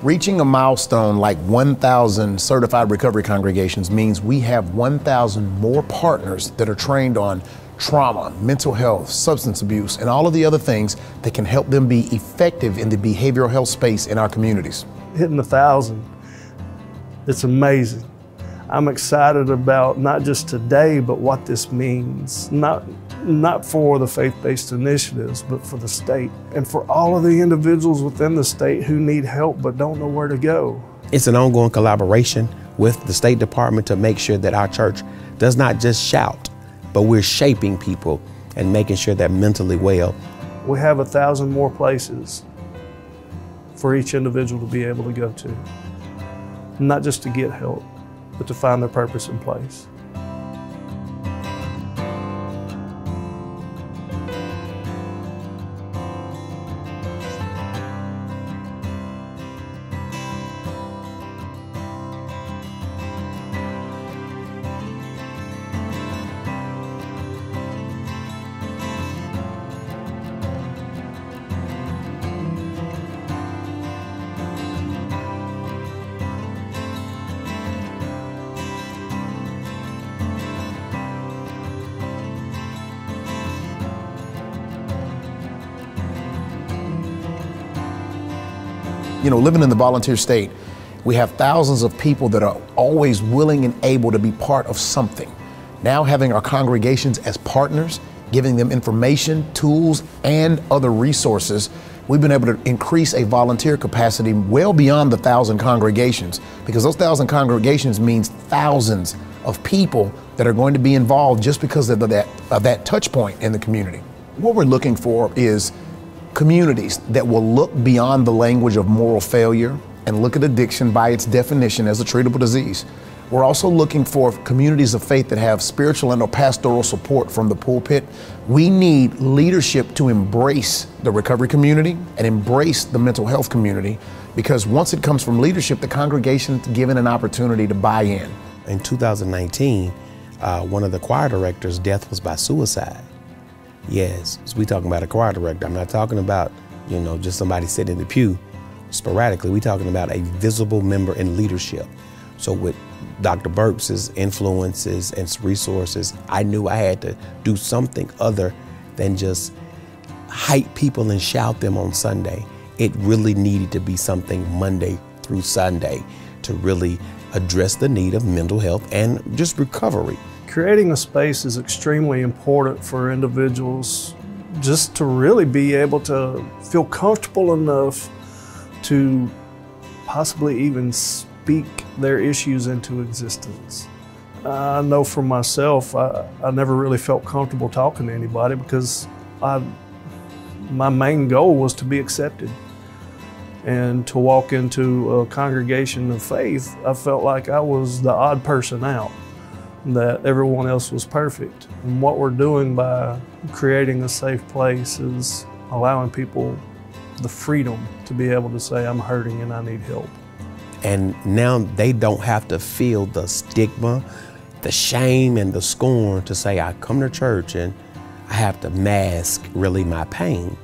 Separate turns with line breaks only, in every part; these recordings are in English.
Reaching a milestone like 1,000 certified recovery congregations means we have 1,000 more partners that are trained on trauma, mental health, substance abuse, and all of the other things that can help them be effective in the behavioral health space in our communities.
Hitting 1,000, it's amazing. I'm excited about not just today, but what this means, not for the faith-based initiatives, but for the state and for all of the individuals within the state who need help but don't know where to go.
It's an ongoing collaboration with the State Department to make sure that our church does not just shout, but we're shaping people and making sure they're mentally well.
We have 1,000 more places for each individual to be able to go to, not just to get help, but to find their purpose in place.
You know, living in the volunteer state, we have thousands of people that are always willing and able to be part of something. Now having our congregations as partners, giving them information, tools, and other resources, we've been able to increase a volunteer capacity well beyond the 1,000 congregations, because those 1,000 congregations means thousands of people that are going to be involved just because of that touch point in the community. What we're looking for is communities that will look beyond the language of moral failure and look at addiction by its definition as a treatable disease. We're also looking for communities of faith that have spiritual and or pastoral support from the pulpit. We need leadership to embrace the recovery community and embrace the mental health community, because once it comes from leadership, the congregation's given an opportunity to buy in.
In 2019, one of the choir directors' death was by suicide. Yes, so we talking about a choir director. I'm not talking about, you know, just somebody sitting in the pew sporadically. We talking about a visible member in leadership. So with Dr. Burks' influences and resources, I knew I had to do something other than just hype people and shout them on Sunday. It really needed to be something Monday through Sunday to really address the need of mental health and just recovery.
Creating a space is extremely important for individuals just to really be able to feel comfortable enough to possibly even speak their issues into existence. I know for myself, I never really felt comfortable talking to anybody because my main goal was to be accepted. And to walk into a congregation of faith, I felt like I was the odd person out, that everyone else was perfect. And what we're doing by creating a safe place is allowing people the freedom to be able to say, I'm hurting and I need help.
And now they don't have to feel the stigma, the shame and the scorn to say, I come to church and I have to mask really my pain.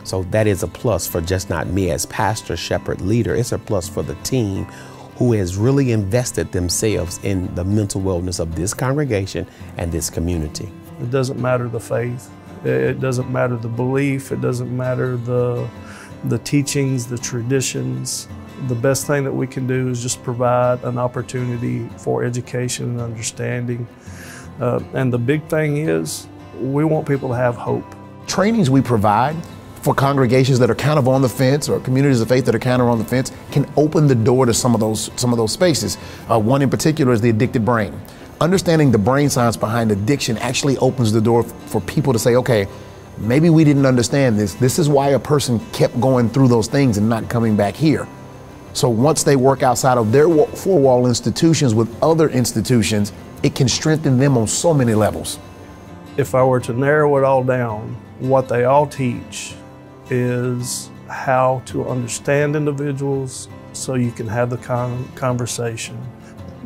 So that is a plus for just not me as pastor, shepherd, leader. It's a plus for the team who has really invested themselves in the mental wellness of this congregation and this community.
It doesn't matter the faith. It doesn't matter the belief. It doesn't matter the teachings, the traditions. The best thing that we can do is just provide an opportunity for education and understanding. And the big thing is, we want people to have hope.
Trainings we provide for congregations that are kind of on the fence, or communities of faith that are kind of on the fence, can open the door to some of those spaces. One in particular is the addicted brain. Understanding the brain science behind addiction actually opens the door for people to say, okay, maybe we didn't understand this. This is why a person kept going through those things and not coming back here. So once they work outside of their four-wall institutions with other institutions, it can strengthen them on so many levels.
If I were to narrow it all down, what they all teach is how to understand individuals so you can have the conversation.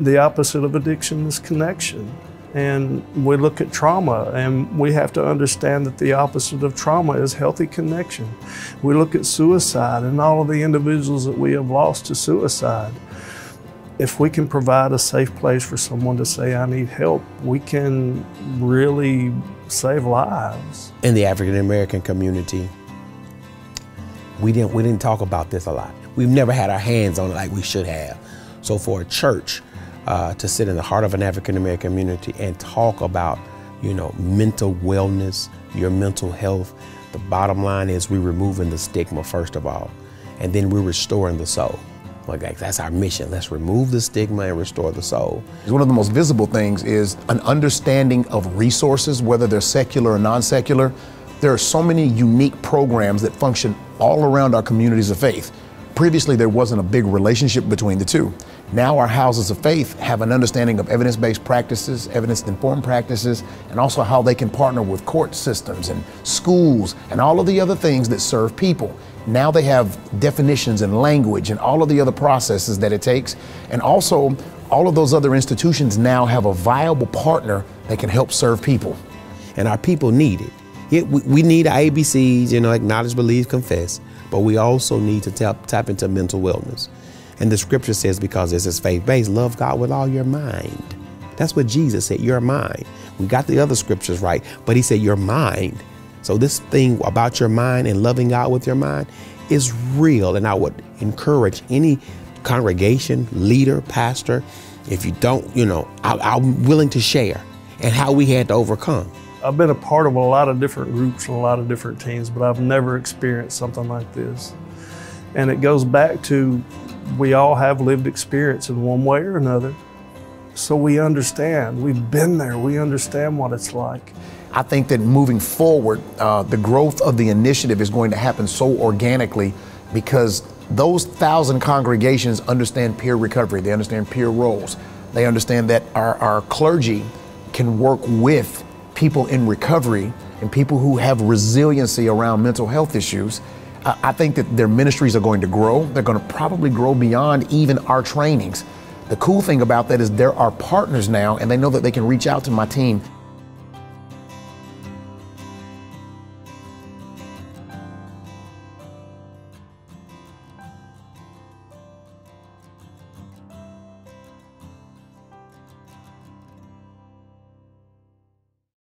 The opposite of addiction is connection. And we look at trauma, and we have to understand that the opposite of trauma is healthy connection. We look at suicide and all of the individuals that we have lost to suicide. If we can provide a safe place for someone to say, I need help, we can really save lives.
In the African American community, we didn't talk about this a lot. We've never had our hands on it like we should have. So for a church to sit in the heart of an African American community and talk about, mental wellness, your mental health, the bottom line is we're removing the stigma first of all, and then we're restoring the soul. Like that's our mission. Let's remove the stigma and restore the soul.
One of the most visible things is an understanding of resources, whether they're secular or non-secular. There are so many unique programs that function all around our communities of faith. Previously, there wasn't a big relationship between the two. Now our houses of faith have an understanding of evidence-based practices, evidence-informed practices, and also how they can partner with court systems and schools and all of the other things that serve people. Now they have definitions and language and all of the other processes that it takes. And also, all of those other institutions now have a viable partner that can help serve people.
And our people need it. We need our ABCs, acknowledge, believe, confess, but we also need to tap into mental wellness. And the scripture says, because this is faith-based, love God with all your mind. That's what Jesus said, your mind. We got the other scriptures right, but he said your mind. So this thing about your mind and loving God with your mind is real. And I would encourage any congregation, leader, pastor, if you don't, I'm willing to share and how we had to overcome.
I've been a part of a lot of different groups and a lot of different teams, but I've never experienced something like this. And it goes back to, we all have lived experience in one way or another. So we understand, we've been there, we understand what it's like.
I think that moving forward, the growth of the initiative is going to happen so organically because those 1,000 congregations understand peer recovery. They understand peer roles. They understand that our clergy can work with people in recovery and people who have resiliency around mental health issues. I think that their ministries are going to grow. They're going to probably grow beyond even our trainings. The cool thing about that is there are partners now, and they know that they can reach out to my team.